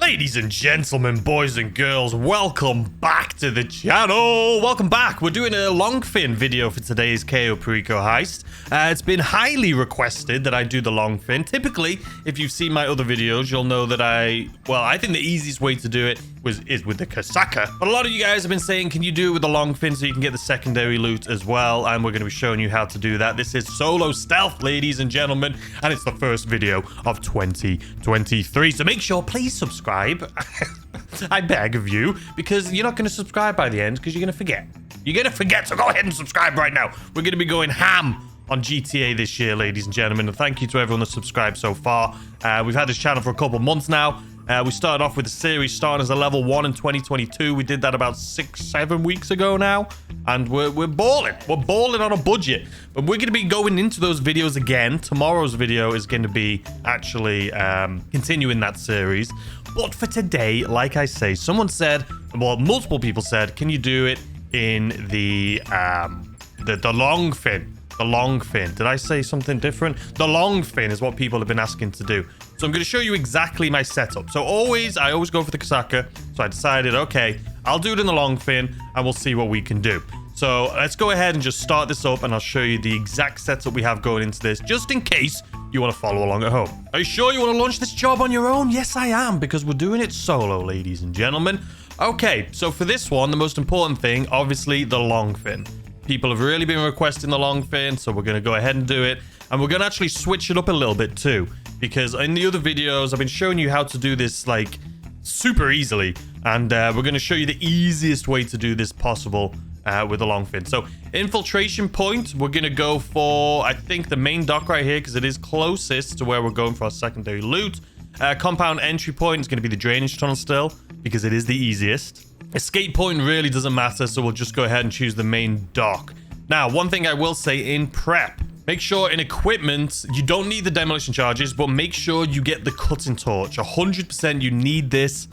Ladies and gentlemen, boys and girls, welcome back to the channel. Welcome back. We're doing a Longfin video for today's Cayo Perico Heist. It's been highly requested that I do the Longfin. Typically, if you've seen my other videos, you'll know that I think the easiest way to do it is with the Casaca. But a lot of you guys have been saying, can you do it with the Longfin so you can get the secondary loot as well? And we're going to be showing you how to do that. This is solo stealth, ladies and gentlemen, and it's the first video of 2023. So make sure, please subscribe. I beg of you, because you're not going to subscribe by the end because you're going to forget. You're going to forget, so go ahead and subscribe right now. We're going to be going ham on GTA this year, ladies and gentlemen, and thank you to everyone that's subscribed so far. We've had this channel for a couple months now. We started off with the series starting as a level 1 in 2022. We did that about 6-7 weeks ago now, and we're balling. We're balling on a budget, but we're going to be going into those videos again. Tomorrow's video is going to be actually continuing that series. But for today, like I say, someone said, well, multiple people said, can you do it in the Longfin? The Longfin. Did I say something different? The Longfin is what people have been asking to do. So I'm going to show you exactly my setup. So I always go for the Casaca. So I decided, okay, I'll do it in the Longfin and we'll see what we can do. So let's go ahead and just start this up and I'll show you the exact setup we have going into this, just in case you want to follow along at home. Are you sure you want to launch this job on your own? Yes, I am, because we're doing it solo, ladies and gentlemen. Okay, so for this one, the most important thing, obviously, the Longfin. People have really been requesting the Longfin, so we're going to go ahead and do it. And we're going to actually switch it up a little bit too, because in the other videos, I've been showing you how to do this like super easily. And we're going to show you the easiest way to do this possible with the Longfin. So infiltration point, we're going to go for, I think, the main dock right here, because it is closest to where we're going for our secondary loot. Compound entry point is going to be the drainage tunnel still, because it is the easiest. Escape point really doesn't matter, so we'll just go ahead and choose the main dock. Now, one thing I will say in prep, make sure in equipment, you don't need the demolition charges, but make sure you get the cutting torch. 100% you need this.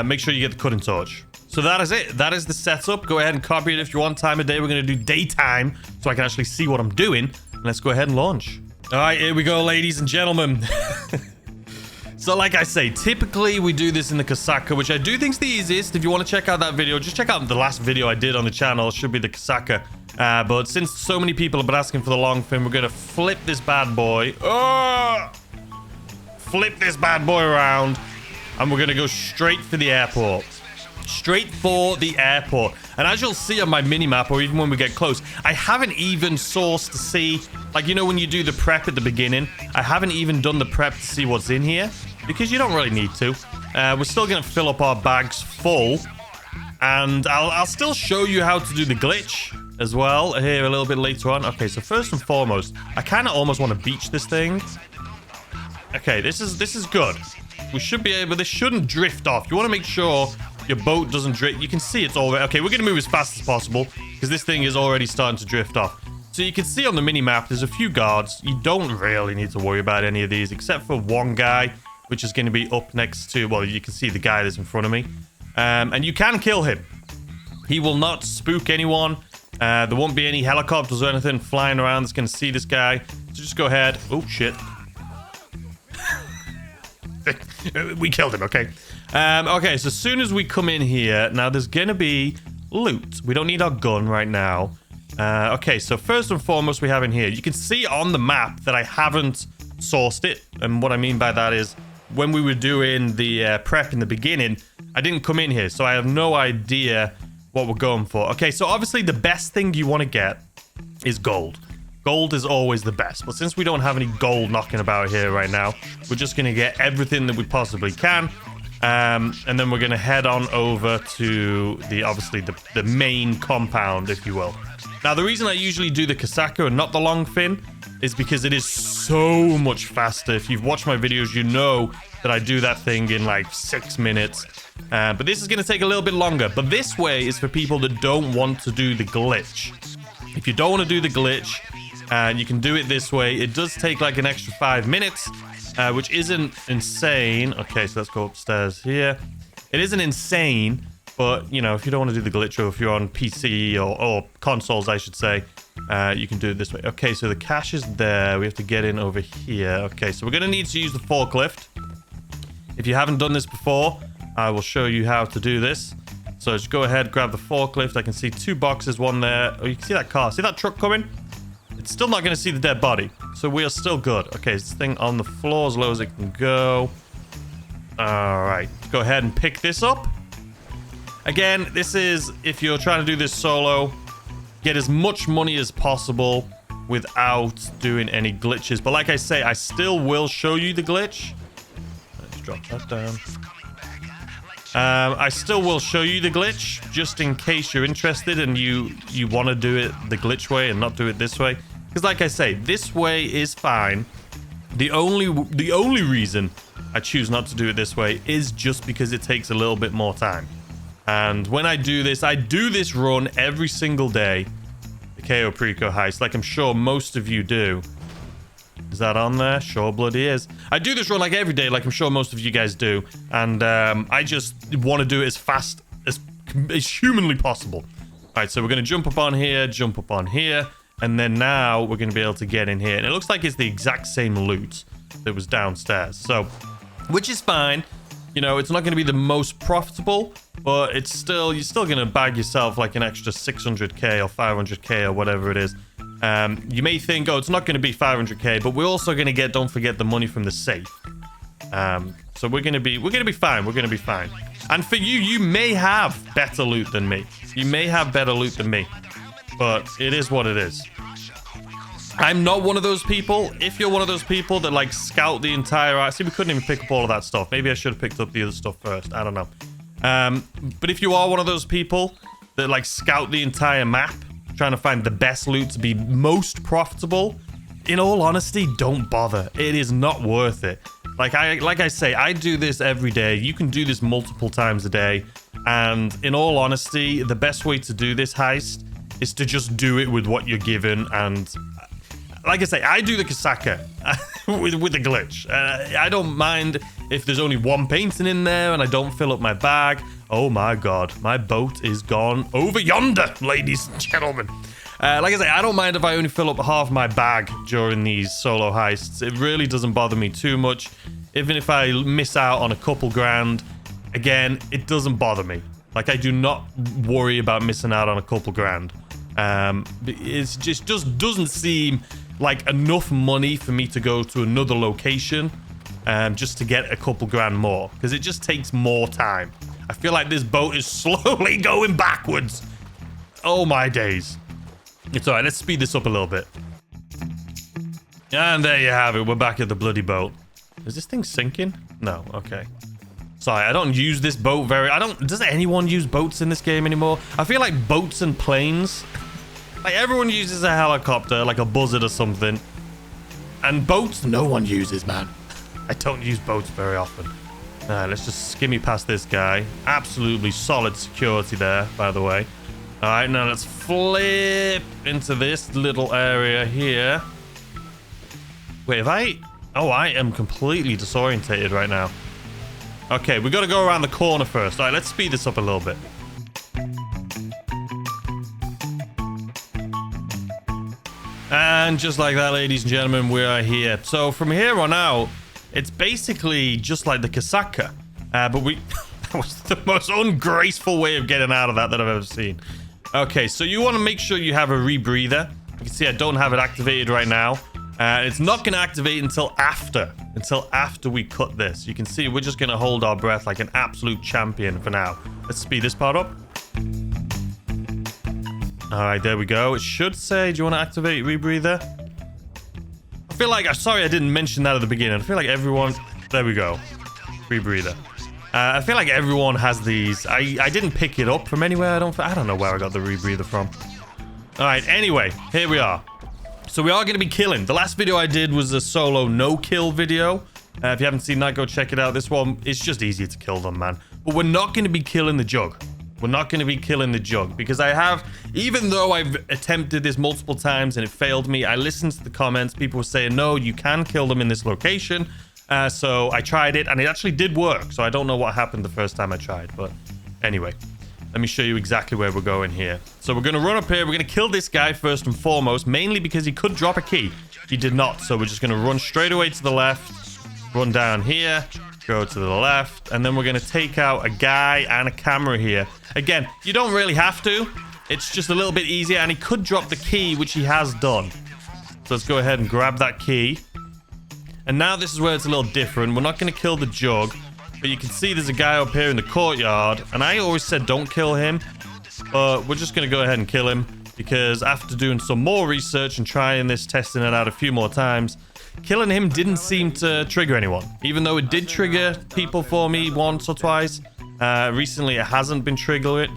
Make sure you get the cutting torch. So that is it. That is the setup. Go ahead and copy it if you want. Time of day, we're going to do daytime so I can actually see what I'm doing. And let's go ahead and launch. All right, here we go, ladies and gentlemen. So like I say, typically we do this in the Casaca, which I do think is the easiest. If you want to check out that video, just check out the last video I did on the channel. It should be the Casaca. But since so many people have been asking for the Longfin, we're going to flip this bad boy. Flip this bad boy around. And we're going to go straight for the airport. Straight for the airport. And as you'll see on my mini-map, or even when we get close, I haven't even sourced to see, like, you know, when you do the prep at the beginning, I haven't even done the prep to see what's in here, because you don't really need to. We're still going to fill up our bags full, and I'll still show you how to do the glitch as well here a little bit later on. Okay, so first and foremost, I kind of almost want to beach this thing. Okay, this is good. We should be able, this shouldn't drift off. You want to make sure your boat doesn't drift. You can see it's already, okay, we're going to move as fast as possible because this thing is already starting to drift off. So you can see on the mini-map, there's a few guards. You don't really need to worry about any of these except for one guy, which is going to be up next to, well, you can see the guy that's in front of me. And you can kill him. He will not spook anyone. There won't be any helicopters or anything flying around that's going to see this guy. So just go ahead. Oh, shit. We killed him, okay. Okay, so as soon as we come in here, now there's going to be loot. We don't need our gun right now. Okay, so first and foremost we have in here, you can see on the map that I haven't sourced it. And what I mean by that is when we were doing the prep in the beginning, I didn't come in here, so I have no idea what we're going for. Okay, so obviously the best thing you want to get is gold. Gold is always the best, but since we don't have any gold knocking about here right now, we're just going to get everything that we possibly can. And then we're going to head on over to obviously the main compound, if you will. Now, the reason I usually do the Casaca and not the Longfin is because it is so much faster. If you've watched my videos, you know that I do that thing in like 6 minutes. But this is going to take a little bit longer. But this way is for people that don't want to do the glitch. If you don't want to do the glitch, and you can do it this way, it does take like an extra 5 minutes, which isn't insane. Okay, so let's go upstairs here. It isn't insane, but, you know, if you don't want to do the glitch, or if you're on PC or consoles, I should say, you can do it this way. Okay, so the cache is there. We have to get in over here. Okay, so we're going to need to use the forklift. If you haven't done this before, I will show you how to do this. So just go ahead, grab the forklift. I can see 2 boxes, one there. Oh, you can see that car. See that truck coming? It's still not going to see the dead body. So we are still good. Okay, this thing on the floor as low as it can go. All right. Go ahead and pick this up. Again, this is, if you're trying to do this solo, get as much money as possible without doing any glitches. But like I say, I still will show you the glitch. Let's drop that down. I still will show you the glitch just in case you're interested and you want to do it the glitch way and not do it this way. Because like I say, this way is fine. The only reason I choose not to do it this way is just because it takes a little bit more time. And when I do this run every single day. The Cayo Perico Heist, like I'm sure most of you do. Is that on there? Sure bloody is. I do this run like every day, like I'm sure most of you guys do. And I just want to do it as fast as humanly possible. All right, so we're going to jump up on here, and then now we're going to be able to get in here. And it looks like it's the exact same loot that was downstairs. So, which is fine. You know, it's not going to be the most profitable, but it's still, you're still going to bag yourself like an extra 600k or 500k or whatever it is. You may think, oh, it's not going to be 500k, but we're also going to get, don't forget, the money from the safe. So we're going to be fine. We're going to be fine. And for you, you may have better loot than me. You may have better loot than me, but it is what it is. I'm not one of those people. If you're one of those people that like scout the entire... See, we couldn't even pick up all of that stuff. Maybe I should have picked up the other stuff first. I don't know. But if you are one of those people that like scout the entire map, trying to find the best loot to be most profitable, in all honesty, don't bother. It is not worth it. Like I say, I do this every day. You can do this multiple times a day. And in all honesty, the best way to do this heist is to just do it with what you're given. And like I say, I do the Kasaka with the glitch. I don't mind if there's only one painting in there and I don't fill up my bag. Oh my god, my boat is gone over yonder, ladies and gentlemen. Like I say, I don't mind if I only fill up half my bag during these solo heists. It really doesn't bother me too much. Even if I miss out on a couple grand, again, it doesn't bother me. Like, I do not worry about missing out on a couple grand. It just doesn't seem like enough money for me to go to another location just to get a couple grand more, because it just takes more time. I feel like this boat is slowly going backwards. Oh my days. It's all right. Let's speed this up a little bit. And there you have it. We're back at the bloody boat. Is this thing sinking? No. Okay. Sorry, I don't use this boat does anyone use boats in this game anymore? I feel like boats and planes, like everyone uses a helicopter, like a buzzard or something. And boats, no one uses, man. I don't use boats very often. Let's just skimmy past this guy. Absolutely solid security there, by the way. All right, now let's flip into this little area here. Wait, oh, I am completely disorientated right now. Okay, we got to go around the corner first. All right, let's speed this up a little bit. And just like that, ladies and gentlemen, we are here. So from here on out, it's basically just like the Kasaka. But that was the most ungraceful way of getting out of that I've ever seen. Okay, so you want to make sure you have a rebreather. You can see I don't have it activated right now. It's not going to activate until after we cut this. You can see we're just going to hold our breath like an absolute champion for now. Let's speed this part up. All right, there we go. It should say, do you want to activate rebreather? I feel like, sorry I didn't mention that at the beginning. I feel like everyone, there we go. Rebreather. I feel like everyone has these. I didn't pick it up from anywhere. I don't know where I got the rebreather from. All right, anyway, here we are. So we are going to be killing. The last video I did was a solo no-kill video. If you haven't seen that, go check it out. This one, it's just easier to kill them, man. But we're not going to be killing the jug. We're not going to be killing the jug. Because I have, even though I've attempted this multiple times and it failed me, I listened to the comments. People were saying, no, you can kill them in this location. So I tried it, and it actually did work. So I don't know what happened the first time I tried. But anyway, let me show you exactly where we're going here. So we're going to run up here. We're going to kill this guy first and foremost, mainly because he could drop a key. He did not. So we're just going to run straight away to the left, run down here, Go to the left. And then we're going to take out a guy and a camera here. Again, you don't really have to. It's just a little bit easier. And he could drop the key, which he has done. So let's go ahead and grab that key. And now this is where it's a little different. We're not going to kill the jug. But you can see there's a guy up here in the courtyard. And I always said don't kill him. But we're just going to go ahead and kill him. Because after doing some more research and trying this, testing it out a few more times, killing him didn't seem to trigger anyone. Even though it did trigger people for me once or twice. Recently, it hasn't been triggering.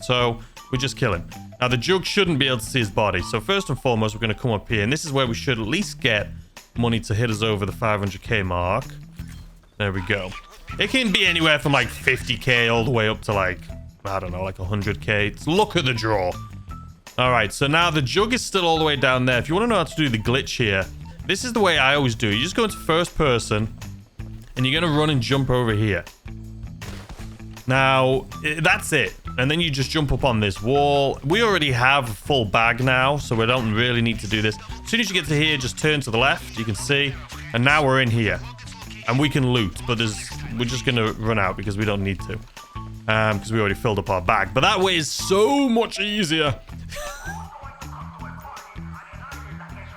So we just kill him. Now, the jug shouldn't be able to see his body. So first and foremost, we're going to come up here. And this is where we should at least get money to hit us over the 500k mark. There we go. It can be anywhere from like 50k all the way up to like, I don't know, like 100k. Look at the draw. All right, so now the jug is still all the way down there. If you want to know how to do the glitch here, this is the way I always do it. You just go into first person, and you're going to run and jump over here. Now, that's it. And then you just jump up on this wall. We already have a full bag now, so we don't really need to do this. As soon as you get to here, just turn to the left. You can see. And now we're in here. And we can loot, but we're just going to run out because we don't need to. Because we already filled up our bag. But that way is so much easier.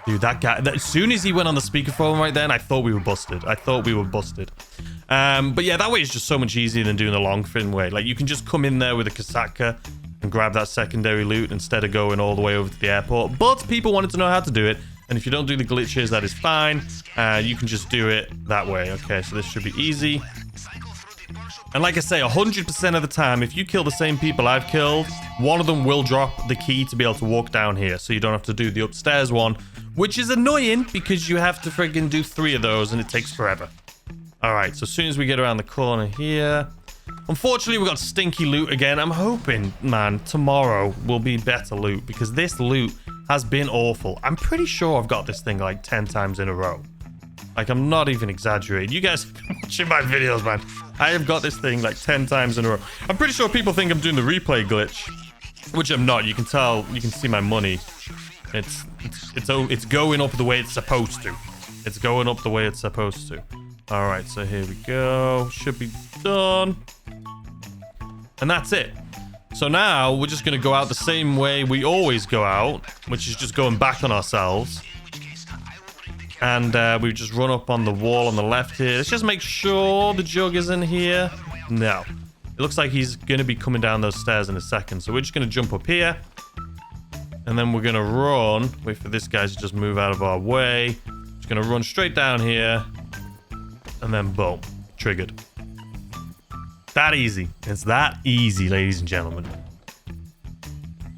Dude, that guy, as soon as he went on the speakerphone right then, I thought we were busted. But yeah, that way is just so much easier than doing the Longfin way. Like, you can just come in there with a Kasaka and grab that secondary loot instead of going all the way over to the airport. But people wanted to know how to do it. And if you don't do the glitches, that is fine. You can just do it that way. Okay, so this should be easy. And like I say, 100% of the time, if you kill the same people I've killed, one of them will drop the key to be able to walk down here. So you don't have to do the upstairs one, which is annoying because you have to friggin' do 3 of those and it takes forever. All right, so as soon as we get around the corner here... Unfortunately, we got stinky loot again. I'm hoping, man, tomorrow will be better loot because this loot has been awful. I'm pretty sure I've got this thing like 10 times in a row. Like, I'm not even exaggerating. You guys have been watching my videos, man. I have got this thing like 10 times in a row. I'm pretty sure people think I'm doing the replay glitch, which I'm not. You can tell, you can see my money. It's going up the way it's supposed to. It's going up the way it's supposed to. All right, so here we go. Should be done. And that's it. So now we're just going to go out the same way we always go out, which is just going back on ourselves. And we just run up on the wall on the left here. Let's just make sure the jug isn't here. No. It looks like he's going to be coming down those stairs in a second. So we're just going to jump up here. And then we're going to run. Wait for this guy to just move out of our way. Just going to run straight down here. And then boom. Triggered. That easy. It's that easy, ladies and gentlemen.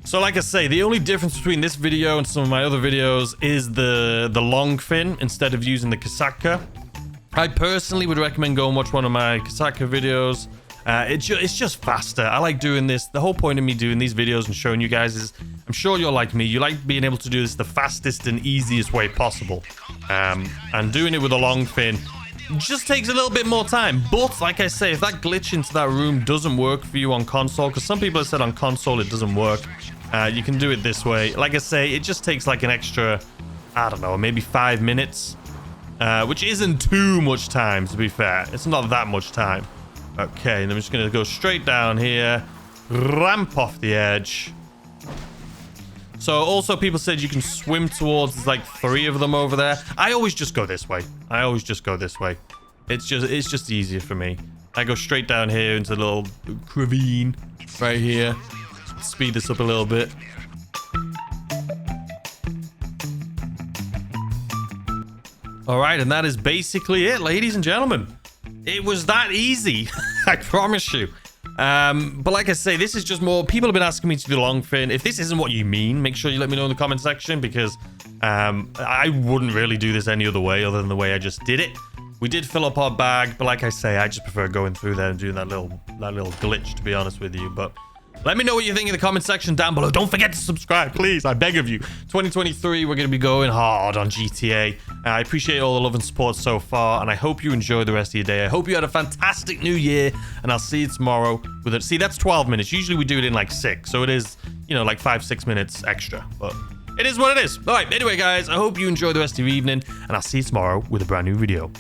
So like I say, the only difference between this video and some of my other videos is the Longfin instead of using the Kasaka. I personally would recommend go and watch one of my Kasaka videos. It's just faster. I like doing this. The whole point of me doing these videos and showing you guys is, I'm sure you're like me. You like being able to do this the fastest and easiest way possible. And doing it with a Longfin just takes a little bit more time. But like I say, if that glitch into that room doesn't work for you on console, because some people have said on console it doesn't work, you can do it this way. Like I say, it just takes like an extra, I don't know, maybe 5 minutes, which isn't too much time, to be fair. It's not that much time. Okay, and I'm just going to go straight down here, ramp off the edge. So also people said you can swim towards, there's like 3 of them over there. I always just go this way. It's just easier for me. I go straight down here into the little ravine right here. Speed this up a little bit. All right, and that is basically it, ladies and gentlemen. It was that easy. I promise you. But like I say, this is just more, people have been asking me to do Longfin. If this isn't what you mean, make sure you let me know in the comment section, because I wouldn't really do this any other way other than the way I just did it. We did fill up our bag, but like I say, I just prefer going through there and doing that little glitch, to be honest with you. But let me know what you think in the comment section down below. Don't forget to subscribe, please. I beg of you. 2023, we're going to be going hard on GTA. I appreciate all the love and support so far, and I hope you enjoy the rest of your day. I hope you had a fantastic new year, and I'll see you tomorrow with it. See, that's 12 minutes. Usually we do it in like 6, so it is, you know, like 5-6 minutes extra, but it is what it is. All right, anyway, guys, I hope you enjoy the rest of your evening, and I'll see you tomorrow with a brand new video.